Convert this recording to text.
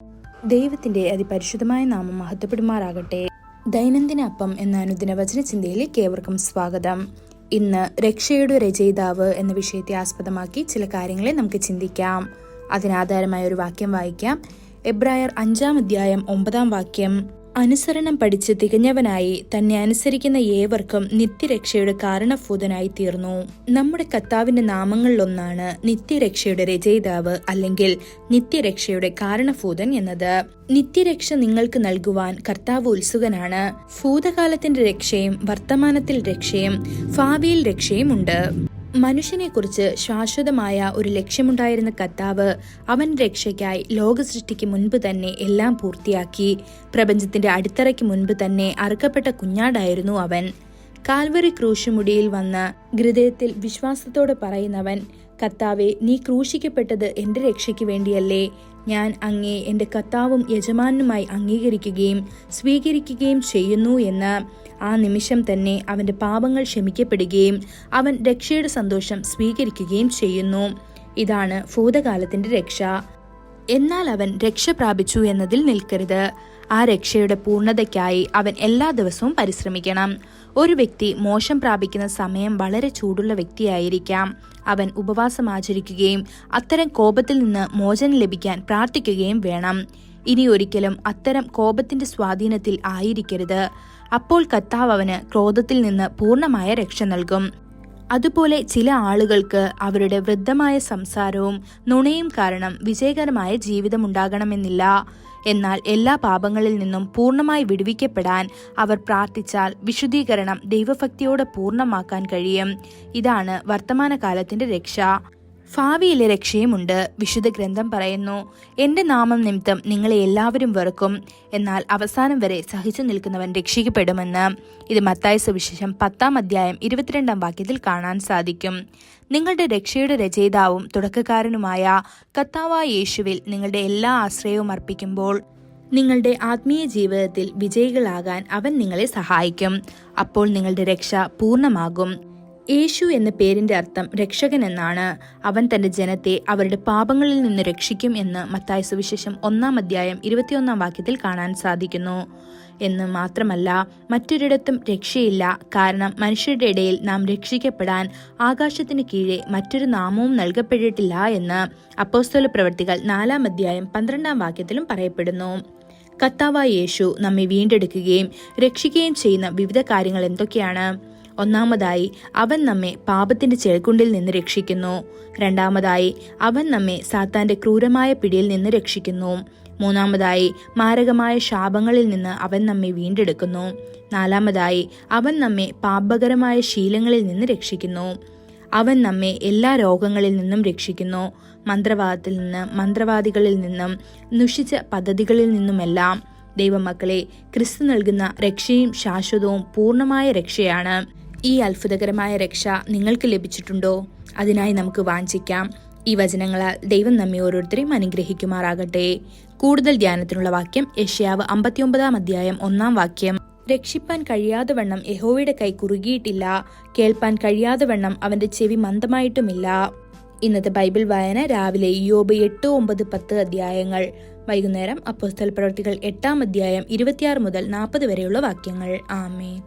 ദൈവത്തിന്റെ അതിപരിശുദ്ധമായ നാമം മഹത്വപ്പെടുമാറാകട്ടെ. ദൈനംദിന അപ്പം എന്ന അനുദിന വചന ചിന്തയിലേക്ക് ഏവർക്കും സ്വാഗതം. ഇന്ന് രക്ഷയുടെ രചയിതാവ് എന്ന വിഷയത്തെ ആസ്പദമാക്കി ചില കാര്യങ്ങളെ നമുക്ക് ചിന്തിക്കാം. അതിനാധാരമായ ഒരു വാക്യം വായിക്കാം. എബ്രായർ 5-ാം അധ്യായം 9-ാം വാക്യം. അനുസരണം പഠിച്ച് തികഞ്ഞവനായി തന്നെ അനുസരിക്കുന്ന ഏവർക്കും നിത്യരക്ഷയുടെ കാരണഭൂതനായി തീർന്നു. നമ്മുടെ കർത്താവിന്റെ നാമങ്ങളിലൊന്നാണ് നിത്യരക്ഷയുടെ രചയിതാവ് അല്ലെങ്കിൽ നിത്യരക്ഷയുടെ കാരണഭൂതൻ എന്നത്. നിത്യരക്ഷ നിങ്ങൾക്ക് നൽകുവാൻ കർത്താവ് ഉത്സുകനാണ്. ഭൂതകാലത്തിന്റെ രക്ഷയും വർത്തമാനത്തിൽ രക്ഷയും ഭാവിയിൽ രക്ഷയും ഉണ്ട്. മനുഷ്യനെക്കുറിച്ച് ശാശ്വതമായ ഒരു ലക്ഷ്യമുണ്ടായിരുന്ന കർത്താവ് അവൻ രക്ഷയ്ക്കായി ലോക സൃഷ്ടിക്ക് മുൻപ് തന്നെ എല്ലാം പൂർത്തിയാക്കി. പ്രപഞ്ചത്തിന്റെ അടിത്തറയ്ക്ക് മുൻപ് തന്നെ അറുക്കപ്പെട്ട കുഞ്ഞാടായിരുന്നു അവൻ. കാൽവറി ക്രൂശുമുടിയിൽ വന്ന് ഹൃദയത്തിൽ വിശ്വാസത്തോടെ പറയുന്നവൻ, കർത്താവെ, നീ ക്രൂശിക്കപ്പെട്ടത് എന്റെ രക്ഷയ്ക്ക് വേണ്ടിയല്ലേ? ഞാൻ അങ്ങേ എന്റെ കർത്താവും യജമാനുമായി അംഗീകരിക്കുകയും സ്വീകരിക്കുകയും ചെയ്യുന്നു എന്ന് ആ നിമിഷം തന്നെ അവന്റെ പാപങ്ങൾ ക്ഷമിക്കപ്പെടുകയും അവൻ രക്ഷയുടെ സന്തോഷം സ്വീകരിക്കുകയും ചെയ്യുന്നു. ഇതാണ് ഭൂതകാലത്തിന്റെ രക്ഷ. എന്നാൽ അവൻ രക്ഷ പ്രാപിച്ചു എന്നതിൽ നിൽക്കരുത്. ആ രക്ഷയുടെ പൂർണ്ണതയ്ക്കായി അവൻ എല്ലാ ദിവസവും പരിശ്രമിക്കണം. ഒരു വ്യക്തി മോശം പ്രാപിക്കുന്ന സമയം വളരെ ചൂടുള്ള വ്യക്തിയായിരിക്കാം. അവൻ ഉപവാസം ആചരിക്കുകയും അത്തരം കോപത്തിൽ നിന്ന് മോചനം ലഭിക്കാൻ പ്രാർത്ഥിക്കുകയും വേണം. ഇനി ഒരിക്കലും അത്തരം കോപത്തിന്റെ സ്വാധീനത്തിൽ ആയിരിക്കരുത്. അപ്പോൾ കർത്താവ് അവന് ക്രോധത്തിൽ നിന്ന് പൂർണ്ണമായ രക്ഷ നൽകും. അതുപോലെ ചില ആളുകൾക്ക് അവരുടെ വൃദ്ധമായ സംസാരവും നുണയും കാരണം വിജയകരമായ ജീവിതം ഉണ്ടാകണമെന്നില്ല. എന്നാൽ എല്ലാ പാപങ്ങളിൽ നിന്നും പൂർണ്ണമായി വിടുവിക്കപ്പെടാൻ അവർ പ്രാർത്ഥിച്ചാൽ വിശുദ്ധീകരണം ദൈവഭക്തിയോടെ പൂർണ്ണമാക്കാൻ കഴിയും. ഇതാണ് വർത്തമാനകാലത്തിന്റെ രക്ഷ. ഭാവിയിലെ രക്ഷയുമുണ്ട്. വിശുദ്ധ ഗ്രന്ഥം പറയുന്നു, എന്റെ നാമം നിമിത്തം നിങ്ങളെ എല്ലാവരും വെറുക്കും, എന്നാൽ അവസാനം വരെ സഹിച്ചു നിൽക്കുന്നവൻ രക്ഷിക്കപ്പെടുമെന്ന്. ഇത് മത്തായി സുവിശേഷം 10-ാം അധ്യായം 22-ാം വാക്യത്തിൽ കാണാൻ സാധിക്കും. നിങ്ങളുടെ രക്ഷയുടെ രചയിതാവും തുടക്കക്കാരനുമായ കർത്താവായ യേശുവിൽ നിങ്ങളുടെ എല്ലാ ആശ്രയവും അർപ്പിക്കുമ്പോൾ നിങ്ങളുടെ ആത്മീയ ജീവിതത്തിൽ വിജയികളാകാൻ അവൻ നിങ്ങളെ സഹായിക്കും. അപ്പോൾ നിങ്ങളുടെ രക്ഷ പൂർണ്ണമാകും. യേശു എന്ന പേരിന്റെ അർത്ഥം രക്ഷകൻ എന്നാണ്. അവൻ തന്റെ ജനത്തെ അവരുടെ പാപങ്ങളിൽ നിന്ന് രക്ഷിക്കും എന്ന് മത്തായി സുവിശേഷം 1-ാം അധ്യായം 21-ാം വാക്യത്തിൽ കാണാൻ സാധിക്കുന്നു. എന്ന് മാത്രമല്ല, മറ്റൊരിടത്തും രക്ഷയില്ല. കാരണം മനുഷ്യരുടെ ഇടയിൽ നാം രക്ഷിക്കപ്പെടാൻ ആകാശത്തിന് കീഴെ മറ്റൊരു നാമവും നൽകപ്പെട്ടിട്ടില്ല എന്ന് അപ്പോസ്തല പ്രവൃത്തികൾ 4-ാം അധ്യായം 12-ാം വാക്യത്തിലും പറയപ്പെടുന്നു. കർത്താവായ യേശു നമ്മെ വീണ്ടെടുക്കുകയും രക്ഷിക്കുകയും ചെയ്യുന്ന വിവിധ കാര്യങ്ങൾ എന്തൊക്കെയാണ്? ഒന്നാമതായി, അവൻ നമ്മെ പാപത്തിന്റെ ചെൾക്കുണ്ടിൽ നിന്ന് രക്ഷിക്കുന്നു. രണ്ടാമതായി, അവൻ നമ്മെ സാത്താന്റെ ക്രൂരമായ പിടിയിൽ നിന്ന് രക്ഷിക്കുന്നു. മൂന്നാമതായി, മാരകമായ ശാപങ്ങളിൽ നിന്ന് അവൻ നമ്മെ വീണ്ടെടുക്കുന്നു. നാലാമതായി, അവൻ നമ്മെ പാപകരമായ ശീലങ്ങളിൽ നിന്ന് രക്ഷിക്കുന്നു. അവൻ നമ്മെ എല്ലാ രോഗങ്ങളിൽ നിന്നും രക്ഷിക്കുന്നു. മന്ത്രവാദത്തിൽ നിന്ന്, മന്ത്രവാദികളിൽ നിന്നും, ദുഷിച്ച പദ്ധതികളിൽ നിന്നുമെല്ലാം. ദൈവമക്കളെ, ക്രിസ്തു നൽകുന്ന രക്ഷയും ശാശ്വതവും പൂർണ്ണമായ രക്ഷയാണ്. ഈ അത്ഭുതകരമായ രക്ഷ നിങ്ങൾക്ക് ലഭിച്ചിട്ടുണ്ടോ? അതിനായി നമുക്ക് വാഞ്ചിക്കാം. ഈ വചനങ്ങളാൽ ദൈവം നമ്മെ ഓരോരുത്തരെയും അനുഗ്രഹിക്കുമാറാകട്ടെ. കൂടുതൽ ധ്യാനത്തിനുള്ള വാക്യം യെശയ്യാവ് 59-ാം അധ്യായം 1-ാം വാക്യം. രക്ഷിപ്പാൻ കഴിയാതെ വണ്ണം യഹോവയുടെ കൈ കുറുകിയിട്ടില്ല, കേൾപ്പാൻ കഴിയാതെ വണ്ണം അവന്റെ ചെവി മന്ദമായിട്ടുമില്ല. ഇന്നത്തെ ബൈബിൾ വായന രാവിലെ യോബ് 8, 9, 10 അധ്യായങ്ങൾ. വൈകുന്നേരം അപ്പോസ്തല പ്രവൃത്തികൾ 8-ാം അധ്യായം 26 മുതൽ 40 വരെയുള്ള വാക്യങ്ങൾ. ആമേൻ.